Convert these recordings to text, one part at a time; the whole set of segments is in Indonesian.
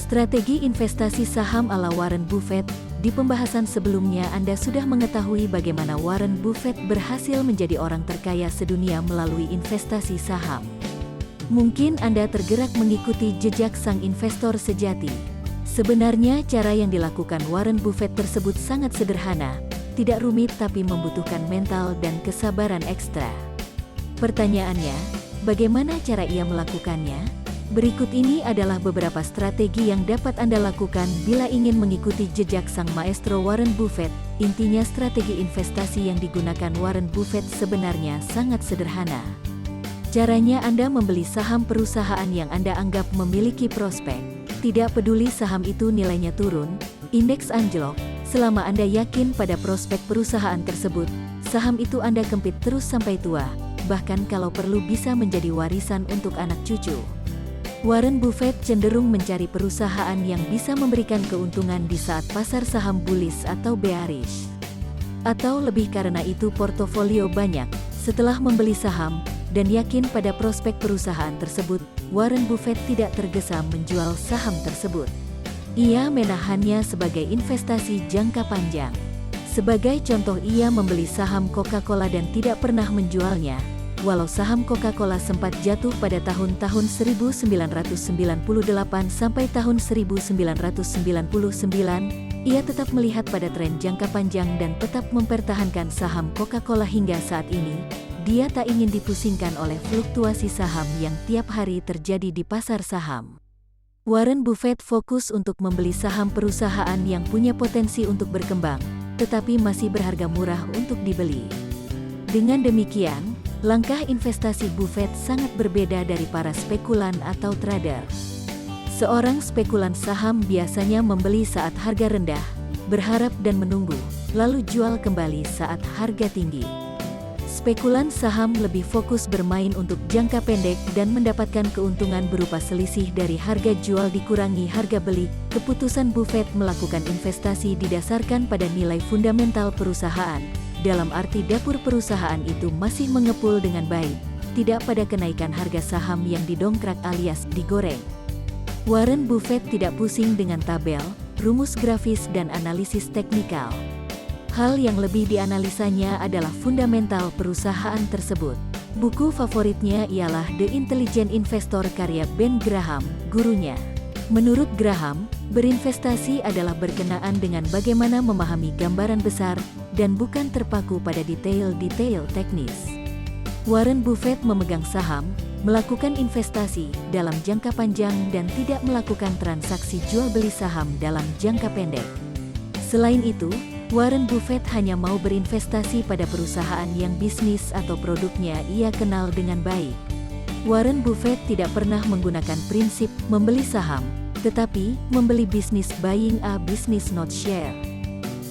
Strategi investasi saham ala Warren Buffett. Di pembahasan sebelumnya Anda sudah mengetahui bagaimana Warren Buffett berhasil menjadi orang terkaya sedunia melalui investasi saham. Mungkin Anda tergerak mengikuti jejak sang investor sejati. Sebenarnya cara yang dilakukan Warren Buffett tersebut sangat sederhana, tidak rumit tapi membutuhkan mental dan kesabaran ekstra. Pertanyaannya, bagaimana cara ia melakukannya? Berikut ini adalah beberapa strategi yang dapat Anda lakukan bila ingin mengikuti jejak sang maestro Warren Buffett. Intinya strategi investasi yang digunakan Warren Buffett sebenarnya sangat sederhana. Caranya Anda membeli saham perusahaan yang Anda anggap memiliki prospek. Tidak peduli saham itu nilainya turun, indeks anjlok, selama Anda yakin pada prospek perusahaan tersebut, saham itu Anda kempit terus sampai tua, bahkan kalau perlu bisa menjadi warisan untuk anak cucu. Warren Buffett cenderung mencari perusahaan yang bisa memberikan keuntungan di saat pasar saham bullish atau bearish. Atau lebih karena itu portofolio banyak. Setelah membeli saham dan yakin pada prospek perusahaan tersebut, Warren Buffett tidak tergesa menjual saham tersebut. Ia menahannya sebagai investasi jangka panjang. Sebagai contoh, ia membeli saham Coca-Cola dan tidak pernah menjualnya. Walau saham Coca-Cola sempat jatuh pada tahun-tahun 1998 sampai tahun 1999, ia tetap melihat pada tren jangka panjang dan tetap mempertahankan saham Coca-Cola hingga saat ini. Dia tak ingin dipusingkan oleh fluktuasi saham yang tiap hari terjadi di pasar saham. Warren Buffett fokus untuk membeli saham perusahaan yang punya potensi untuk berkembang, tetapi masih berharga murah untuk dibeli. Dengan demikian, langkah investasi Buffett sangat berbeda dari para spekulan atau trader. Seorang spekulan saham biasanya membeli saat harga rendah, berharap dan menunggu, lalu jual kembali saat harga tinggi. Spekulan saham lebih fokus bermain untuk jangka pendek dan mendapatkan keuntungan berupa selisih dari harga jual dikurangi harga beli. Keputusan Buffett melakukan investasi didasarkan pada nilai fundamental perusahaan. Dalam arti dapur perusahaan itu masih mengepul dengan baik, tidak pada kenaikan harga saham yang didongkrak alias digoreng. Warren Buffett tidak pusing dengan tabel, rumus grafis dan analisis teknikal. Hal yang lebih dianalisanya adalah fundamental perusahaan tersebut. Buku favoritnya ialah The Intelligent Investor karya Ben Graham, gurunya. Menurut Graham, berinvestasi adalah berkenaan dengan bagaimana memahami gambaran besar dan bukan terpaku pada detail-detail teknis. Warren Buffett memegang saham, melakukan investasi dalam jangka panjang dan tidak melakukan transaksi jual beli saham dalam jangka pendek. Selain itu, Warren Buffett hanya mau berinvestasi pada perusahaan yang bisnis atau produknya ia kenal dengan baik. Warren Buffett tidak pernah menggunakan prinsip membeli saham, tetapi membeli bisnis, buying a business not share.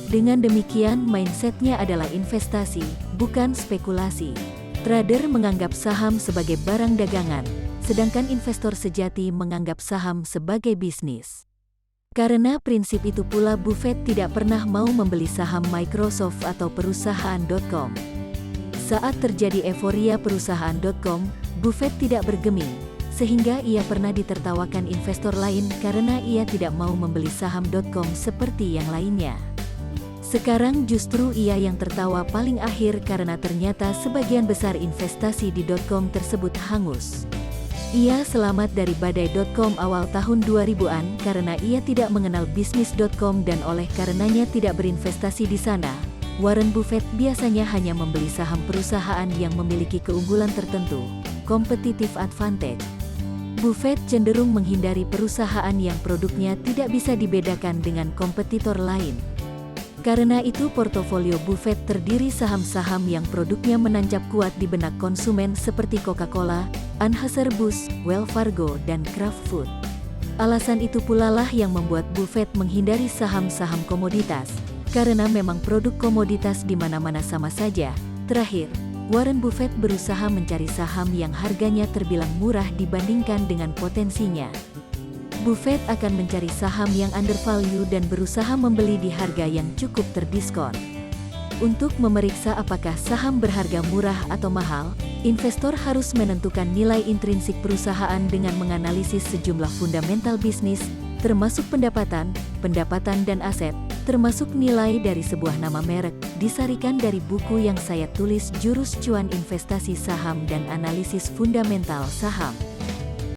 Dengan demikian mindsetnya adalah investasi, bukan spekulasi. Trader menganggap saham sebagai barang dagangan, sedangkan investor sejati menganggap saham sebagai bisnis. Karena prinsip itu pula Buffett tidak pernah mau membeli saham Microsoft atau perusahaan.com. Saat terjadi euforia perusahaan.com, Buffett tidak bergeming, sehingga ia pernah ditertawakan investor lain karena ia tidak mau membeli saham.com seperti yang lainnya. Sekarang justru ia yang tertawa paling akhir karena ternyata sebagian besar investasi di .com tersebut hangus. Ia selamat dari badai.com awal tahun 2000-an karena ia tidak mengenal bisnis.com dan oleh karenanya tidak berinvestasi di sana. Warren Buffett biasanya hanya membeli saham perusahaan yang memiliki keunggulan tertentu, competitive advantage. Buffett cenderung menghindari perusahaan yang produknya tidak bisa dibedakan dengan kompetitor lain. Karena itu portofolio Buffett terdiri saham-saham yang produknya menancap kuat di benak konsumen seperti Coca-Cola, Anheuser-Busch, Wells Fargo, dan Kraft Food. Alasan itu pula lah yang membuat Buffett menghindari saham-saham komoditas, karena memang produk komoditas di mana-mana sama saja. Terakhir, Warren Buffett berusaha mencari saham yang harganya terbilang murah dibandingkan dengan potensinya. Buffett akan mencari saham yang undervalue dan berusaha membeli di harga yang cukup terdiskon. Untuk memeriksa apakah saham berharga murah atau mahal, investor harus menentukan nilai intrinsik perusahaan dengan menganalisis sejumlah fundamental bisnis, termasuk pendapatan, dan aset, termasuk nilai dari sebuah nama merek, disarikan dari buku yang saya tulis Jurus Cuan Investasi Saham dan Analisis Fundamental Saham.